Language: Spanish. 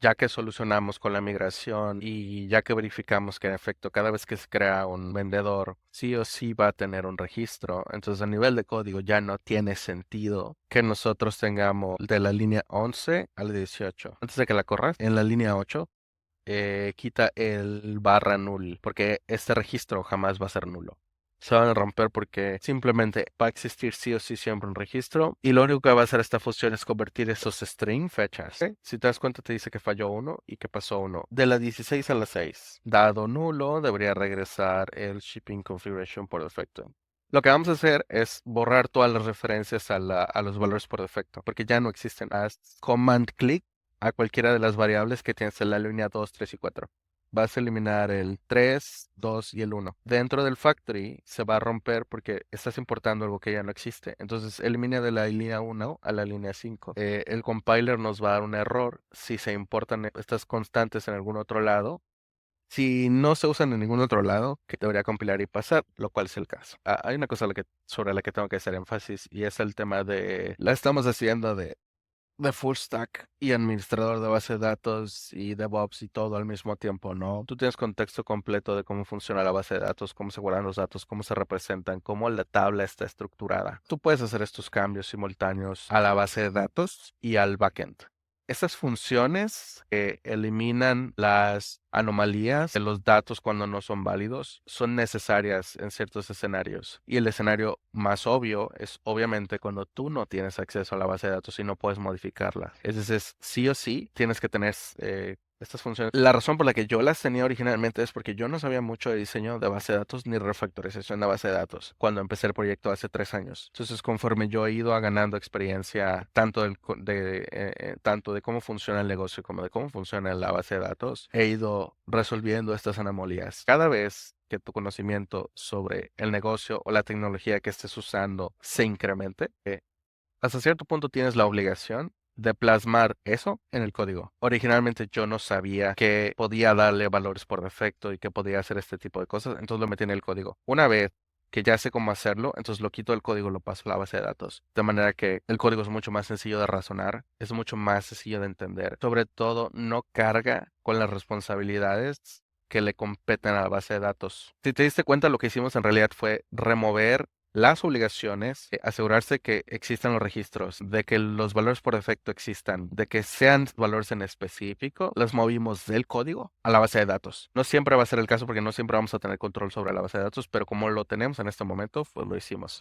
Ya que solucionamos con la migración y ya que verificamos que en efecto cada vez que se crea un vendedor, sí o sí va a tener un registro, entonces a nivel de código ya no tiene sentido que nosotros tengamos de la línea 11 al 18. Antes de que la corras, en la línea 8, quita el barra null, porque este registro jamás va a ser nulo. Se van a romper porque simplemente va a existir sí o sí siempre un registro y lo único que va a hacer esta función es convertir esos string fechas. ¿Ok? Si te das cuenta te dice que falló uno y que pasó uno. De la 16 a la 6, dado nulo, debería regresar el shipping configuration por defecto. Lo que vamos a hacer es borrar todas las referencias a los valores por defecto, porque ya no existen. Haz command click a cualquiera de las variables que tienes en la línea 2, 3 y 4. Vas a eliminar el 3, 2 y el 1. Dentro del factory se va a romper porque estás importando algo que ya no existe. Entonces elimina de la línea 1 a la línea 5. El compiler nos va a dar un error si se importan estas constantes en algún otro lado. Si no se usan en ningún otro lado, que debería compilar y pasar, lo cual es el caso. Hay una cosa sobre la que tengo que hacer énfasis y es el tema de, la estamos haciendo de full stack y administrador de base de datos y DevOps y todo al mismo tiempo, ¿no? Tú tienes contexto completo de cómo funciona la base de datos, cómo se guardan los datos, cómo se representan, cómo la tabla está estructurada. Tú puedes hacer estos cambios simultáneos a la base de datos y al backend. Estas funciones que eliminan las anomalías de los datos cuando no son válidos son necesarias en ciertos escenarios. Y el escenario más obvio es obviamente cuando tú no tienes acceso a la base de datos y no puedes modificarla. Es decir, sí o sí tienes que tener estas funciones. La razón por la que yo las tenía originalmente es porque yo no sabía mucho de diseño de base de datos ni refactorización de base de datos cuando empecé el proyecto hace 3 años. Entonces, conforme yo he ido ganando experiencia tanto de cómo funciona el negocio como de cómo funciona la base de datos, he ido resolviendo estas anomalías. Cada vez que tu conocimiento sobre el negocio o la tecnología que estés usando se incremente, hasta cierto punto tienes la obligación de plasmar eso en el código. Originalmente yo no sabía que podía darle valores por defecto y que podía hacer este tipo de cosas, entonces lo metí en el código. Una vez que ya sé cómo hacerlo, entonces lo quito del código y lo paso a la base de datos. De manera que el código es mucho más sencillo de razonar, es mucho más sencillo de entender. Sobre todo, no carga con las responsabilidades que le competen a la base de datos. Si te diste cuenta, lo que hicimos en realidad fue remover las obligaciones, asegurarse que existan los registros, de que los valores por defecto existan, de que sean valores en específico, los movimos del código a la base de datos. No siempre va a ser el caso porque no siempre vamos a tener control sobre la base de datos, pero como lo tenemos en este momento, pues lo hicimos.